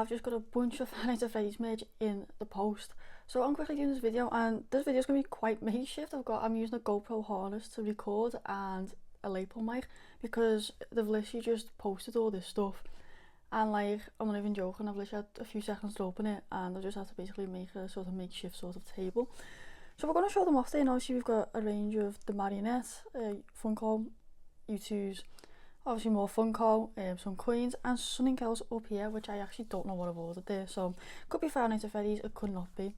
I've just got a bunch of Five Nights at Freddy's merch in the post. So I'm quickly doing this video, and this video is going to be quite makeshift. I'm using a GoPro harness to record and a lapel mic because they've literally just posted all this stuff. And like, I'm not even joking, I've literally had a few seconds to open it and I just had to basically make a sort of makeshift sort of table. So we're going to show them off there. And obviously we've got a range of the marionette, Funko, Youtooz, obviously more Funko, some coins and something else up here which I actually don't know what I've ordered there. So could be Five Nights at Freddy's, it could not be.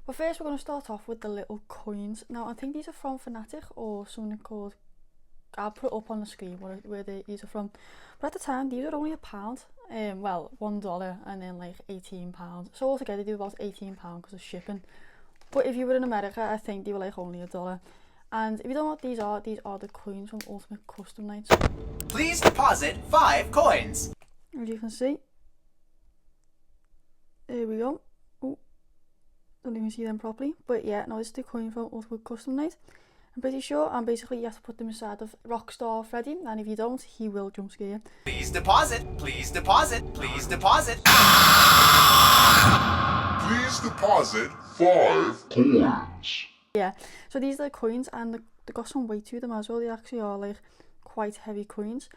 But first we're going to start off with the little coins. Now I think these are from FNAF or something called, I'll put it up on the screen where these are from. But at the time these were only £1. Well, $1 and then like £18. So altogether they were about £18 because of shipping. But if you were in America, I think they were like only $1. And if you don't know what these are the coins from Ultimate Custom Nights. Please deposit 5 coins. As you can see. There we go. Oh, don't even see them properly. But yeah, no, this is the coin from Ultimate Custom Night. I'm pretty sure, and basically you have to put them inside of Rockstar Freddy, and if you don't, he will jump scare you. Please deposit, please deposit, please deposit. Please deposit 5 coins. Yeah, so these are the coins, and they got some weight to them as well. They actually are like quite heavy coins.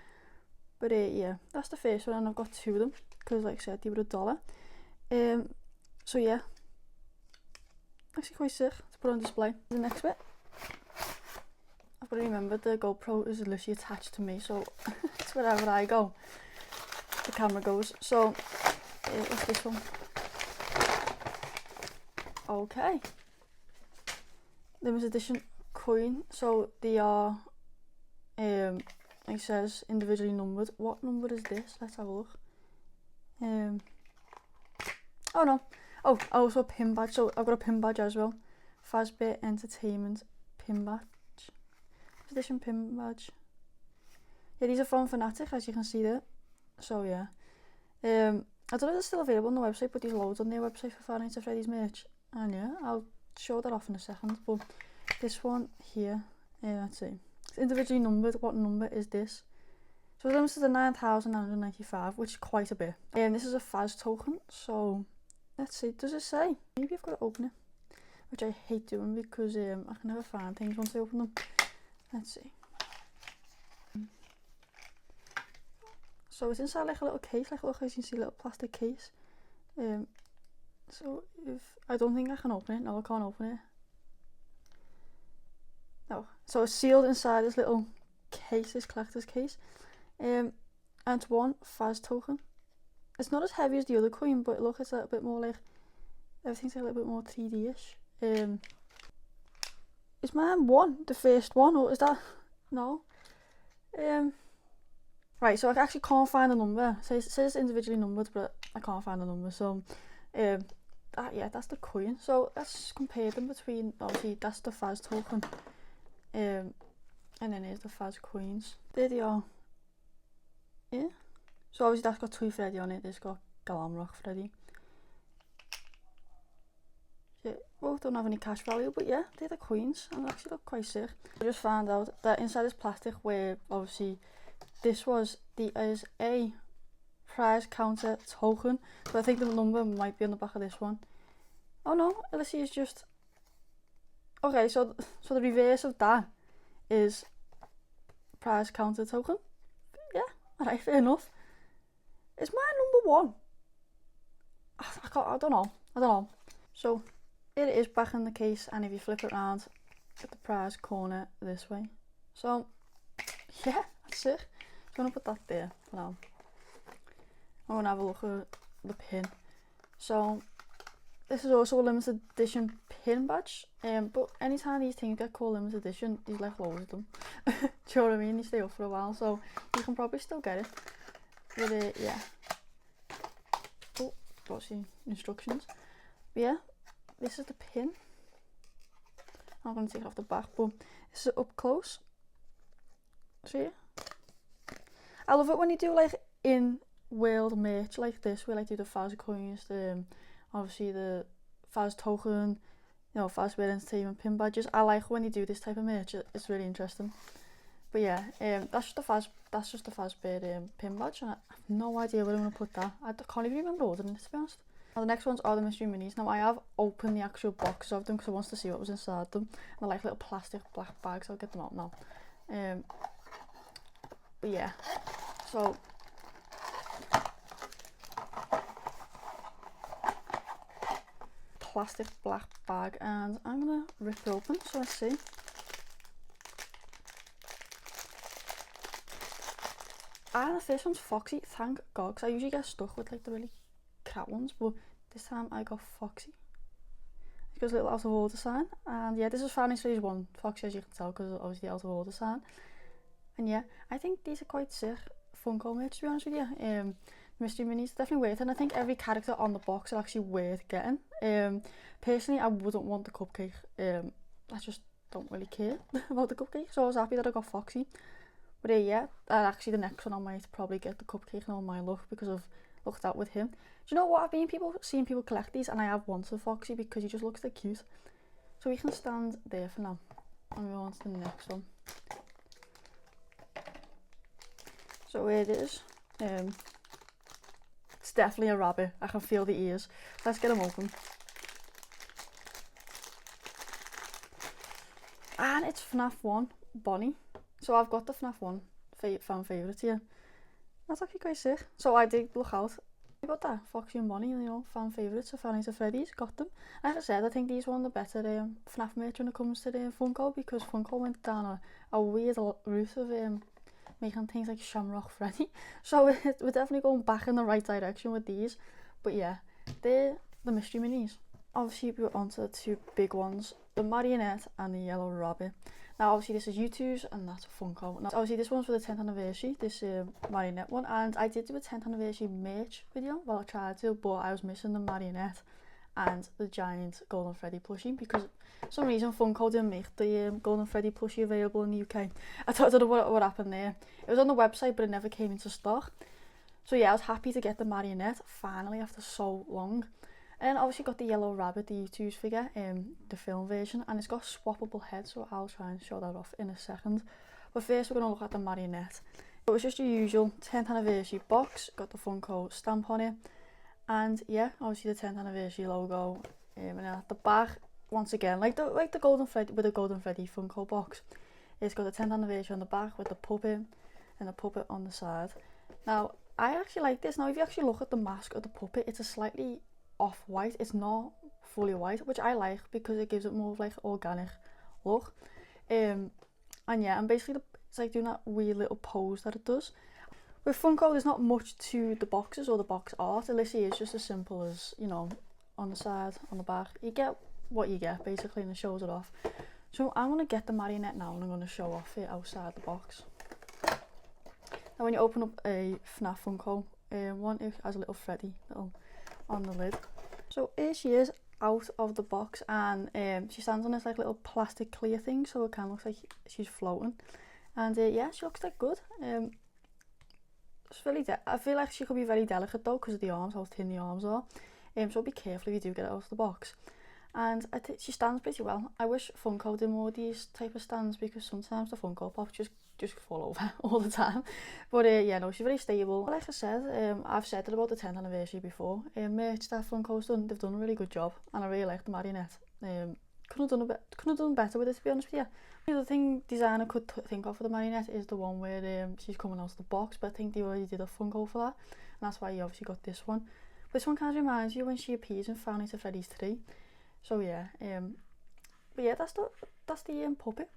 But yeah, that's the first one, and I've got 2 of them because, like I said, they were $1. So yeah, actually quite sick to put on display. The next bit, I've got to remember the GoPro is literally attached to me, so it's wherever I go, the camera goes. So what's this one? Okay. Limited edition coin, so they are it says individually numbered. What number is this? Let's have a look. Oh no, oh, also a pin badge. So I've got a pin badge as well. Fazbear Entertainment pin badge, edition pin badge. Yeah, these are from FNAF, as you can see there. So yeah, I don't know if they're still available on the website, but there's loads on their website for Five Nights at Freddy's merch. And yeah, I'll show that off in a second. But this one here, let's see, it's individually numbered. What number is this? So it's limited to 9,995, which is quite a bit. And this is a Faz token, so let's see, does it say? Maybe I've got to open it, which I hate doing because I can never find things once I open them. Let's see. So it's inside like a little case, like look, as you can see, a little plastic case. So if I don't think I can open it. No, I can't open it. No. So it's sealed inside this little case, this collector's case. And it's one Faz token. It's not as heavy as the other coin, but look, it's a little bit more like, everything's a little bit more 3D-ish. Is mine one, the first one, or is that, no? Right, so I actually can't find the number. It says individually numbered, but I can't find the number. So, yeah, that's the coin. So let's compare them between, obviously that's the Faz token, and then here's the Faz coins. There they are. Yeah. So obviously that's got Toy Freddy on it. This got Glamrock Freddy. Yeah, both don't have any cash value, but yeah, they're the coins, and they actually look quite sick. I just found out that inside this plastic, where obviously this is a prize counter token, so I think the number might be on the back of this one. Oh no, let's see, it's just, okay, so the reverse of that is prize counter token. Yeah, alright, fair enough. Is mine number 1? I don't know. So here it is back in the case, and if you flip it around, get the prize corner this way. So yeah, that's it. So I'm gonna put that there for now. I'm gonna have a look at the pin. So this is also a limited edition pin badge. But anytime these things get called limited edition, there's like loads of them. Do you know what I mean? They stay up for a while, so you can probably still get it. But yeah. Oh, got some instructions. But yeah, this is the pin. I'm gonna take it off the back, but this is up close. See? I love it when you do like in world merch like this, where like do the Faz coins, obviously the Faz token, you know, Fazbear Entertainment pin badges. I like when you do this type of merch. It's really interesting. But yeah, that's just the Fazbear pin badge, and I've no idea where I'm going to put that. I can't even remember ordering it, to be honest. Now the next ones are the mystery minis. Now I have opened the actual box of them because I wanted to see what was inside them. And they're like little plastic black bags. I'll get them out now. But yeah, so plastic black bag, and I'm gonna rip it open so let's see. And the first one's Foxy, thank God, because I usually get stuck with like the really crap ones, but this time I got Foxy. It's got a little out of order sign, and yeah, this is Final Stage 1 Foxy, as you can tell, because obviously the out of order sign. And yeah, I think these are quite sick Funko merch, to be honest with you. Mystery minis, definitely worth it, and I think every character on the box is actually worth getting. Personally, I wouldn't want the cupcake. I just don't really care about the cupcake, so I was happy that I got Foxy. But yeah, actually the next one I might probably get the cupcake on my luck, because I've looked out with him. Do you know what, I've been seeing people collect these, and I have wanted Foxy because he just looks so cute. So we can stand there for now, and we on to the next one. So here it is. It's definitely a rabbit. I can feel the ears. Let's get him open. And it's FNAF 1 Bonnie. So I've got the FNAF 1 fan favourite here. That's actually quite sick. So I did look out. I got that Foxy and Bonnie, you know, fan favourites of Fanny to Freddy's. Got them. Like I said, I think these are one of the better FNAF merch when it comes to Funko, because Funko went down a weird route of making things like Shamrock Freddy. So we're definitely going back in the right direction with these. But yeah, they're the mystery minis. Obviously we're on to the two big ones, the marionette and the yellow rabbit. Now obviously this is Youtooz and that's Funko. Now obviously this one's for the 10th anniversary, this marionette one, and I did do a 10th anniversary merch video, well I tried to, but I was missing the marionette and the giant Golden Freddy plushie, because for some reason Funko didn't make the Golden Freddy plushie available in the UK. I don't know what happened there. It was on the website but it never came into stock. So yeah, I was happy to get the marionette finally after so long. And obviously got the yellow rabbit, the Youtooz figure, the film version, and it's got swappable heads, so I'll try and show that off in a second. But first we're going to look at the marionette. It was just your usual 10th anniversary box, got the Funko stamp on it, and yeah, obviously the 10th anniversary logo, and then at the back, once again, like the Golden Freddy, with the Golden Freddy Funko box, it's got the 10th anniversary on the back with the puppet, and the puppet on the side. Now, I actually like this. Now, if you actually look at the mask of the puppet, it's a slightly off-white, it's not fully white, which I like because it gives it more of like organic look. And yeah, and basically it's like doing that weird little pose that it does. With Funko there's not much to the boxes or the box art, it literally is just as simple as, you know, on the side, on the back, you get what you get basically, and it shows it off. So I'm going to get the marionette now and I'm going to show off it outside the box. Now when you open up a FNAF Funko, one it has a little Freddy on the lid. So here she is out of the box, and she stands on this like little plastic clear thing, so it kind of looks like she's floating. And yeah, she looks like good. It's really I feel like she could be very delicate though, because of the arms, how thin the arms are. So be careful if you do get it out of the box. And I think she stands pretty well. I wish Funko did more of these type of stands, because sometimes the Funko Pops just fall over all the time. But yeah, no, she's very stable. Like I said, I've said it about the 10th anniversary before. Merch that Funko's done, they've done a really good job, and I really like the marionette. Couldn't have done better with it, to be honest with you. The other thing designer could think of for the marionette is the one where she's coming out of the box, but I think they already did a Funko for that, and that's why you obviously got this one. But this one kind of reminds you when she appears in Five Nights at Freddy's 3. So yeah, but yeah, that's the puppet,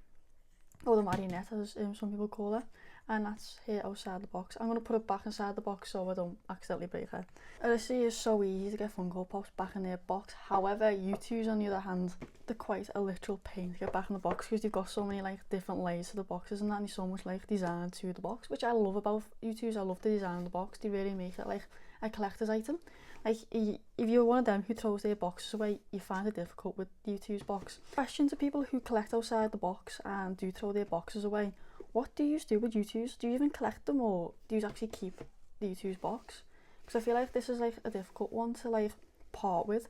or the marionette as some people call it, and that's here outside the box. I'm going to put it back inside the box so I don't accidentally break it. Honestly, it's so easy to get Funko Pops back in their box. However, Youtooz on the other hand, they're quite a literal pain to get back in the box, because you've got so many like different layers to the boxes and that, and there's so much like design to the box, which I love about Youtooz. I love the design of the box. They really make it like a collector's item. Like, if you're one of them who throws their boxes away, you find it difficult with the Youtooz box. Question to people who collect outside the box and do throw their boxes away: what do you do with Youtooz? Do you even collect them, or do you actually keep the Youtooz box? Because I feel like this is like a difficult one to like part with.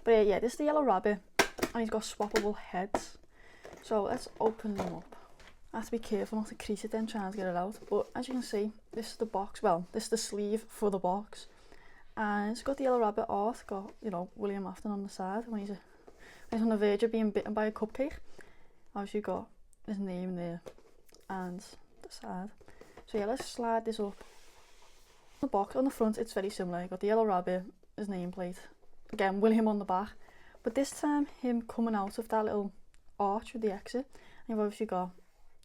But yeah, this is the yellow rabbit, and he's got swappable heads. So let's open them up. I have to be careful not to crease it then trying to get it out. But as you can see, this is the box. Well, this is the sleeve for the box. And it's got the yellow rabbit art. Got, you know, William Afton on the side when he's on the verge of being bitten by a cupcake. Obviously got his name there and the side. So yeah, let's slide this up. The box on the front, it's very similar. You got the yellow rabbit, his nameplate. Again, William on the back. But this time, him coming out of that little arch with the exit. And you've obviously got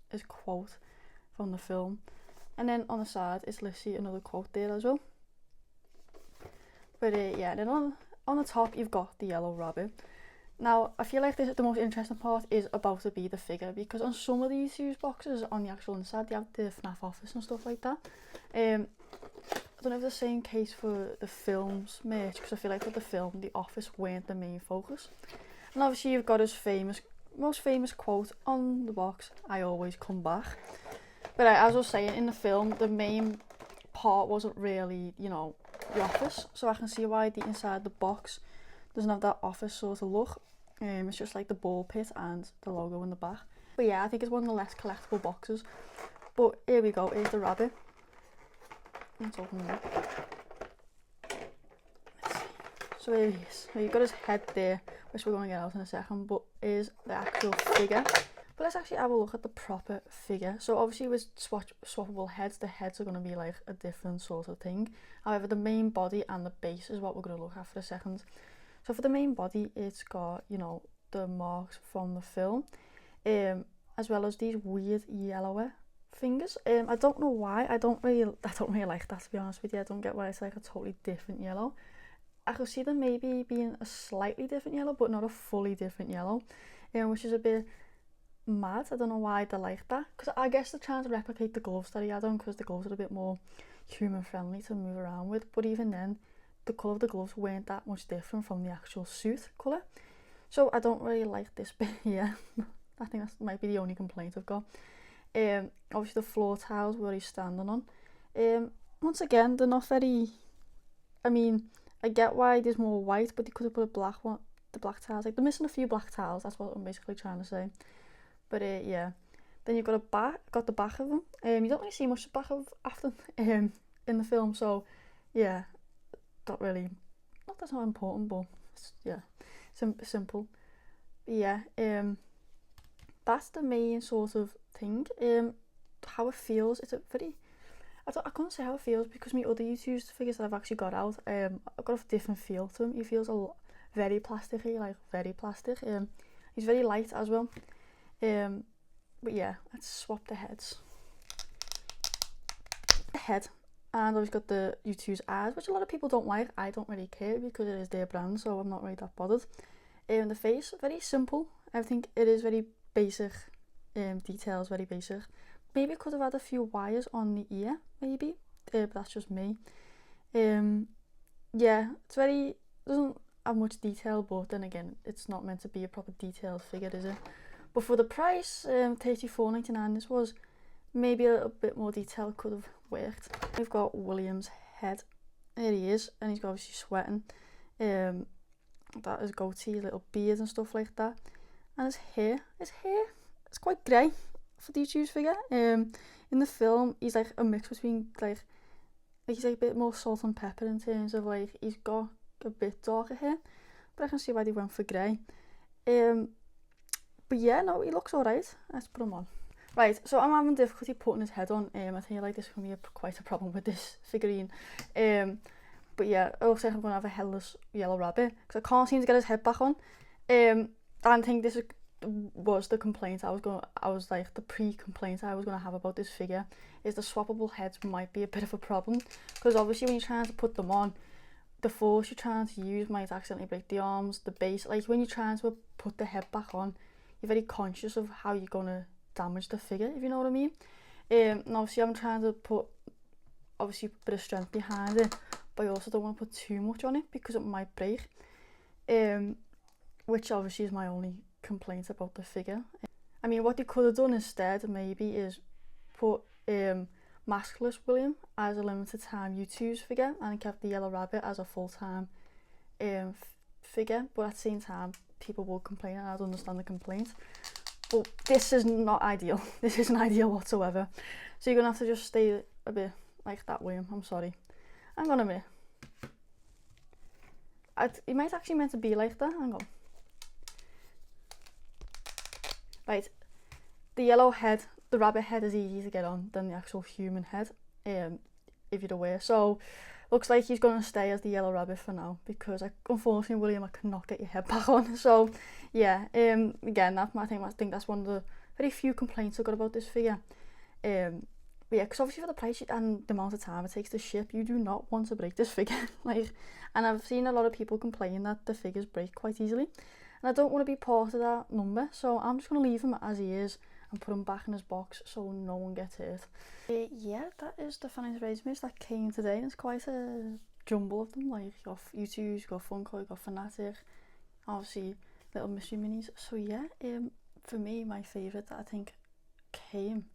his quote from the film. And then on the side, it's literally another quote there as well. But yeah, then on the top, you've got the yellow rabbit. Now, I feel like the most interesting part is about to be the figure, because on some of these Youtooz boxes, on the actual inside, they have the FNAF office and stuff like that. I don't know if it's the same case for the film's merch, because I feel like for the film, the office weren't the main focus. And obviously you've got his most famous quote on the box, "I always come back." But as I was saying, in the film, the main part wasn't really, you know, the office. So I can see why the inside the box doesn't have that office sort of look. It's just like the ball pit and the logo in the back. But yeah, I think it's one of the less collectible boxes. But here we go, here's the rabbit. Let's open it up. Let's see. So here he is. So you've got his head there, which we're going to get out in a second, but here's the actual figure. But let's actually have a look at the proper figure. So obviously with swappable heads, the heads are going to be like a different sort of thing. However, the main body and the base is what we're going to look at for a second. So for the main body, it's got, you know, the marks from the film, as well as these weird yellower fingers. I don't know why. I don't really like that, to be honest with you. I don't get why it's like a totally different yellow. I could see them maybe being a slightly different yellow, but not a fully different yellow, which is a bit mad. I don't know why they're like that, because I guess they're trying to replicate the gloves that he had on, because the gloves are a bit more human friendly to move around with. But even then, the colour of the gloves weren't that much different from the actual suit colour. So I don't really like this bit here. I think that might be the only complaint I've got. Obviously the floor tiles where he's standing on. Once again, they're not very... I mean, I get why there's more white, but they could have put a black one, the black tiles. Like, they're missing a few black tiles, that's what I'm basically trying to say. But yeah. Then you've got the back of him. You don't really see much of the back of Afton in the film, so yeah. Not really, that's not important, but it's, yeah, simple. But yeah, that's the main sort of thing. How it feels, it's a very, I couldn't say how it feels, because my other Youtooz figures that I've actually got out, I've got a different feel to him. He feels very plasticky, like very plastic. He's very light as well. But yeah, let's swap the heads. The head. And I've got the Youtooz eyes, which a lot of people don't like. I don't really care, because it is their brand, so I'm not really that bothered. The face, very simple. I think it is very basic. Details, very basic. Maybe could have had a few wires on the ear, maybe. But that's just me. Yeah, it's very, doesn't have much detail, but then again, it's not meant to be a proper detailed figure, is it? But for the price, $34.99, this was maybe a little bit more detail could have worked. We've got William's head. There he is, and he's obviously sweating. That is goatee, little beard and stuff like that. And his hair, it's quite grey for the Youtooz figure. In the film, he's like a mix between like he's like a bit more salt and pepper in terms of like he's got a bit darker hair, but I can see why they went for grey. But yeah, no, he looks alright. Let's put him on. Right, so I'm having difficulty putting his head on. I think like this is going to be quite a problem with this figurine. But yeah, it looks like I'm going to have a headless yellow rabbit, because I can't seem to get his head back on. And I think this was the complaint the pre-complaint I was going to have about this figure, is the swappable heads might be a bit of a problem, because obviously when you're trying to put them on, the force you're trying to use might accidentally break the arms, the base. Like when you're trying to put the head back on, you're very conscious of how you're going to damage the figure, if you know what I mean. And obviously I'm trying to put a bit of strength behind it, but I also don't want to put too much on it because it might break, which obviously is my only complaint about the figure. I mean, what they could have done instead maybe is put Maskless William as a limited time Youtooz figure and kept the yellow rabbit as a full-time figure, but at the same time people will complain and I'd understand the complaint. But this is not ideal. This isn't ideal whatsoever. So you're going to have to just stay a bit like that way. I'm sorry. Hang on a minute. It might actually meant to be like that. Hang on. Right. The yellow head, the rabbit head is easier to get on than the actual human head. If you're aware. So looks like he's going to stay as the yellow rabbit for now, because unfortunately, William, I cannot get your head back on. So yeah, again, I think that's one of the very few complaints I got about this figure. But yeah, because obviously for the price and the amount of time it takes to ship, you do not want to break this figure. Like, and I've seen a lot of people complain that the figures break quite easily, and I don't want to be part of that number, so I'm just going to leave him as he is and put him back in his box so no one gets hurt. Yeah, that is the FNAF Raisemates that came today, and it's quite a jumble of them. Like, you got Youtooz, you got Funko, you got FNAF, obviously little mystery minis. So yeah, for me, my favourite that I think came,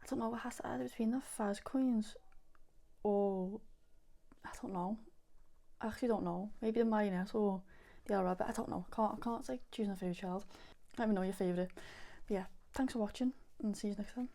I don't know, it has to either between the Faz coins or, I don't know, I actually don't know, maybe the marionette or the yellow rabbit, I don't know, I can't like choose my favourite child. Let me know your favourite. But yeah, thanks for watching and see you next time.